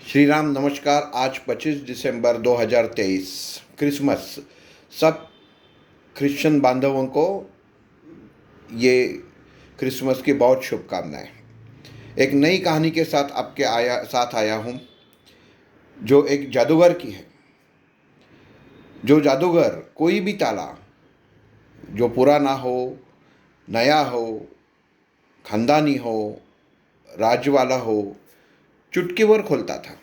श्री राम नमस्कार। आज 25 दिसंबर 2023 क्रिसमस। सब क्रिश्चियन बांधवों को ये क्रिसमस की बहुत शुभकामनाएं। एक नई कहानी के साथ आपके साथ आया हूँ, जो एक जादूगर की है। जो जादूगर कोई भी ताला, जो पुराना हो, नया हो, खानदानी हो, राज वाला हो, चुटकी भर खोलता था।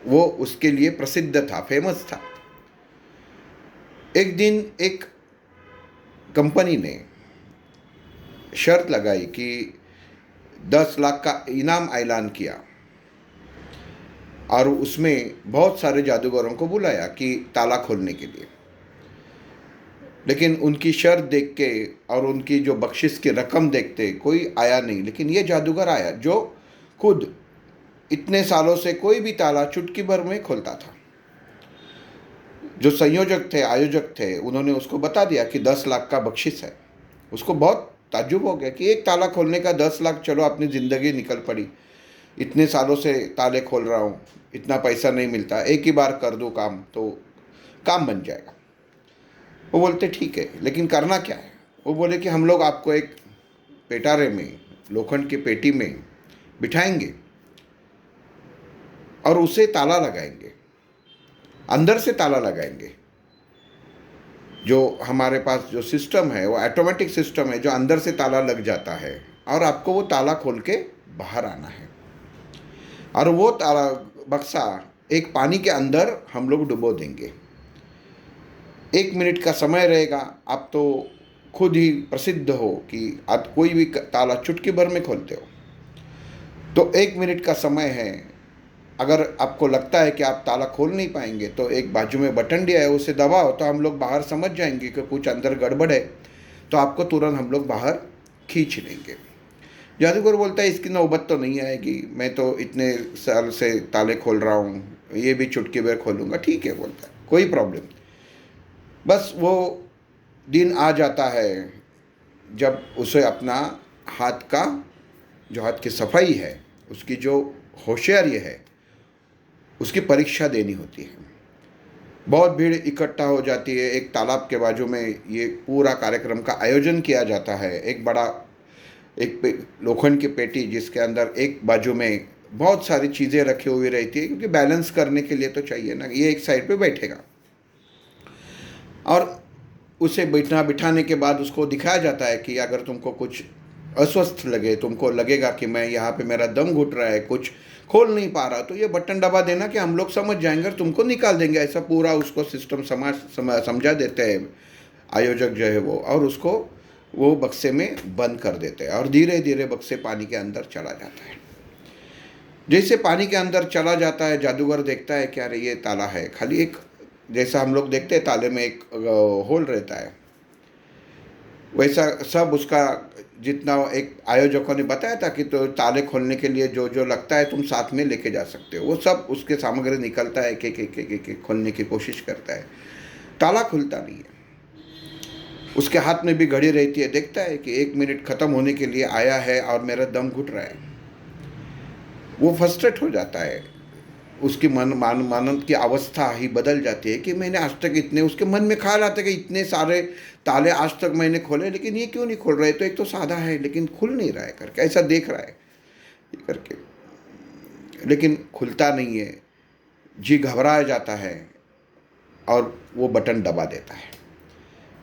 वो उसके लिए प्रसिद्ध था, फेमस था। एक दिन एक कंपनी ने शर्त लगाई कि 10 लाख का इनाम ऐलान किया और उसमें बहुत सारे जादूगरों को बुलाया कि ताला खोलने के लिए। लेकिन उनकी शर्त देख के और उनकी जो बख्शिश की रकम देखते कोई आया नहीं, लेकिन ये जादूगर आया जो खुद इतने सालों से कोई भी ताला चुटकी भर में खोलता था। जो संयोजक थे, आयोजक थे, उन्होंने उसको बता दिया कि 10 लाख का बख्शिश है। उसको बहुत ताज्जुब हो गया कि एक ताला खोलने का 10 लाख, चलो अपनी ज़िंदगी निकल पड़ी, इतने सालों से ताले खोल रहा हूँ, इतना पैसा नहीं मिलता, एक ही बार कर दूँ काम तो काम बन जाएगा। वो बोलते ठीक है, लेकिन करना क्या है। वो बोले कि हम लोग आपको एक पेटारे में, लोखंड की पेटी में बिठाएंगे और उसे ताला लगाएंगे, अंदर से ताला लगाएंगे। जो हमारे पास जो सिस्टम है वो ऑटोमेटिक सिस्टम है, जो अंदर से ताला लग जाता है और आपको वो ताला खोल के बाहर आना है। और वो ताला बक्सा एक पानी के अंदर हम लोग डुबो देंगे। 1 मिनट का समय रहेगा। आप तो खुद ही प्रसिद्ध हो कि आप कोई भी ताला चुटकी भर में खोलते हो। तो 1 मिनट का समय है। अगर आपको लगता है कि आप ताला खोल नहीं पाएंगे तो एक बाजू में बटन दिया है, उसे दबाओ तो हम लोग बाहर समझ जाएंगे कि कुछ अंदर गड़बड़ है, तो आपको तुरंत हम लोग बाहर खींच लेंगे। जादूगर बोलता है इसकी नौबत तो नहीं आएगी, मैं तो इतने साल से ताले खोल रहा हूँ, ये भी चुटकी भर खोलूँगा। ठीक है, बोलता है, कोई प्रॉब्लम। बस वो दिन आ जाता है जब उसे अपना हाथ का, जो हाथ की सफाई है, उसकी जो होशियारी है, उसकी परीक्षा देनी होती है। बहुत भीड़ इकट्ठा हो जाती है। एक तालाब के बाजू में ये पूरा कार्यक्रम का आयोजन किया जाता है। एक बड़ा लोखंड की पेटी, जिसके अंदर एक बाजू में बहुत सारी चीज़ें रखी हुई रहती है, क्योंकि बैलेंस करने के लिए तो चाहिए ना। ये एक साइड पे बैठेगा और उसे बिठाने के बाद उसको दिखाया जाता है कि अगर तुमको कुछ अस्वस्थ लगे, तुमको लगेगा कि मैं यहाँ पे मेरा दम घुट रहा है, कुछ खोल नहीं पा रहा, तो ये बटन दबा देना कि हम लोग समझ जाएंगे और तुमको निकाल देंगे। ऐसा पूरा उसको सिस्टम समझा देते हैं आयोजक जो है वो, और उसको वो बक्से में बंद कर देते हैं और धीरे धीरे बक्से पानी के अंदर चला जाता है। जैसे पानी के अंदर चला जाता है, जादूगर देखता है क्या, ये ताला है, खाली एक, जैसा हम लोग देखते हैं ताले में एक होल रहता है, वैसा सब उसका जितना एक आयोजकों ने बताया था कि तो ताले खोलने के लिए जो जो लगता है तुम साथ में लेके जा सकते हो, वो सब उसके सामग्री निकलता है, के खोलने की कोशिश करता है। ताला खुलता नहीं है। उसके हाथ में भी घड़ी रहती है। देखता है कि 1 मिनट ख़त्म होने के लिए आया है और मेरा दम घुट रहा है। वो फ्रस्ट्रेट हो जाता है। उसकी मानन की अवस्था ही बदल जाती है कि मैंने आज तक इतने, उसके मन में ख्याल आता है कि इतने सारे ताले आज तक मैंने खोले, लेकिन ये क्यों नहीं खोल रहे। तो एक तो सादा है लेकिन खुल नहीं रहा है करके ऐसा देख रहा है ये करके, लेकिन खुलता नहीं है। जी घबरा जाता है और वो बटन दबा देता है।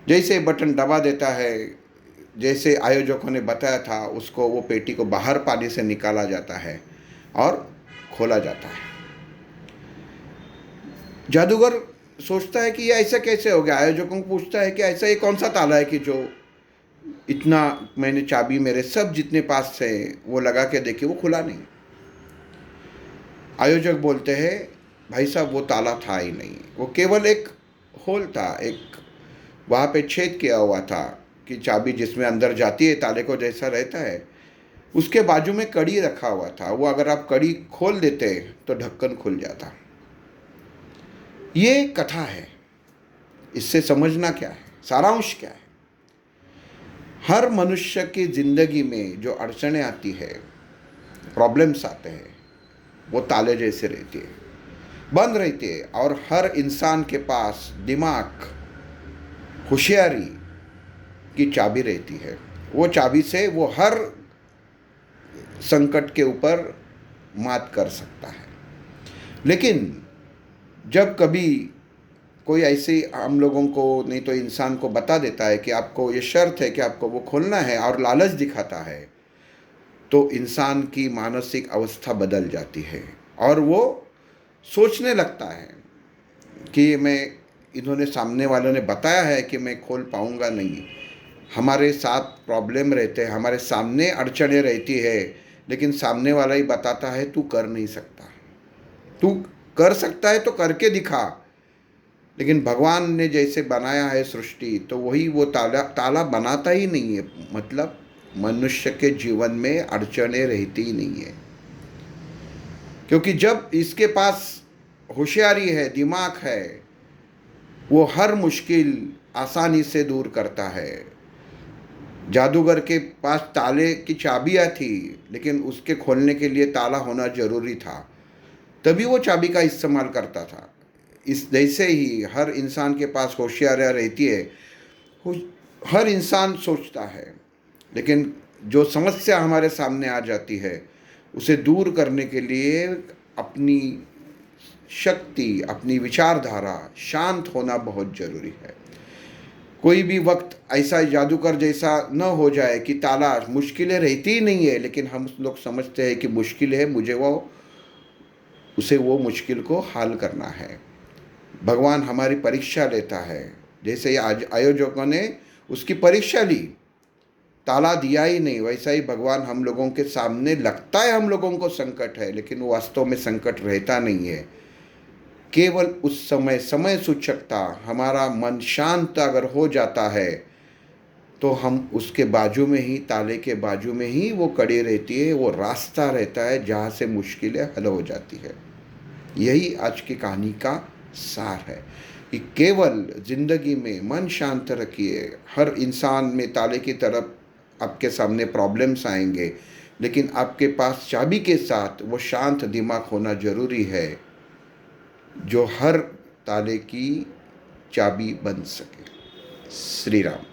जैसे बटन दबा देता है, जैसे आयोजकों ने बताया था, उसको वो पेटी को बाहर पानी से निकाला जाता है और खोला जाता है। जादूगर सोचता है कि ये ऐसा कैसे हो गया। आयोजकों को पूछता है कि ऐसा ये कौन सा ताला है कि जो इतना, मैंने चाबी मेरे सब जितने पास थे वो लगा के देखे, वो खुला नहीं। आयोजक बोलते हैं भाई साहब वो ताला था ही नहीं, वो केवल एक होल था, एक वहाँ पे छेद किया हुआ था कि चाबी जिसमें अंदर जाती है ताले को जैसा रहता है, उसके बाजू में कड़ी रखा हुआ था। वो अगर आप कड़ी खोल देते तो ढक्कन खुल जाता। ये कथा है। इससे समझना क्या है, सारांश क्या है। हर मनुष्य की ज़िंदगी में जो अड़चनें आती है, प्रॉब्लम्स आते हैं, वो ताले जैसे रहती है, बंद रहती है। और हर इंसान के पास दिमाग, होशियारी की चाबी रहती है। वो चाबी से वो हर संकट के ऊपर मात कर सकता है। लेकिन जब कभी कोई ऐसे हम लोगों को, नहीं तो इंसान को बता देता है कि आपको ये शर्त है कि आपको वो खोलना है, और लालच दिखाता है, तो इंसान की मानसिक अवस्था बदल जाती है और वो सोचने लगता है कि मैं, इन्होंने, सामने वालों ने बताया है कि मैं खोल पाऊंगा नहीं। हमारे साथ प्रॉब्लम रहते हैं, हमारे सामने अड़चने रहती है, लेकिन सामने वाला ही बताता है तू कर नहीं सकता, तू कर सकता है तो करके दिखा। लेकिन भगवान ने जैसे बनाया है सृष्टि, तो वही वो ताला ताला बनाता ही नहीं है। मतलब मनुष्य के जीवन में अड़चने रहती ही नहीं है, क्योंकि जब इसके पास होशियारी है, दिमाग है, वो हर मुश्किल आसानी से दूर करता है। जादूगर के पास ताले की चाबियाँ थी, लेकिन उसके खोलने के लिए ताला होना जरूरी था, तभी वो चाबी का इस्तेमाल करता था। इस जैसे ही हर इंसान के पास होशियारियाँ रहती है। हर इंसान सोचता है, लेकिन जो समस्या हमारे सामने आ जाती है, उसे दूर करने के लिए अपनी शक्ति, अपनी विचारधारा, शांत होना बहुत ज़रूरी है। कोई भी वक्त ऐसा जादूगर जैसा न हो जाए कि ताला, मुश्किलें रहती ही नहीं है, लेकिन हम लोग समझते हैं कि मुश्किल है, मुझे वो मुश्किल को हल करना है। भगवान हमारी परीक्षा लेता है, जैसे आज आयोजकों ने उसकी परीक्षा ली, ताला दिया ही नहीं, वैसा ही भगवान हम लोगों के सामने, लगता है हम लोगों को संकट है, लेकिन वो वास्तव में संकट रहता नहीं है। केवल उस समय सूचकता, हमारा मन शांत अगर हो जाता है, तो हम उसके बाजू में ही, ताले के बाजू में ही वो कड़ी रहती है, वो रास्ता रहता है जहाँ से मुश्किलें हल हो जाती है। यही आज की कहानी का सार है कि केवल ज़िंदगी में मन शांत रखिए। हर इंसान में ताले की तरफ आपके सामने प्रॉब्लम्स आएंगे, लेकिन आपके पास चाबी के साथ वो शांत दिमाग होना ज़रूरी है, जो हर ताले की चाबी बन सके। श्री राम।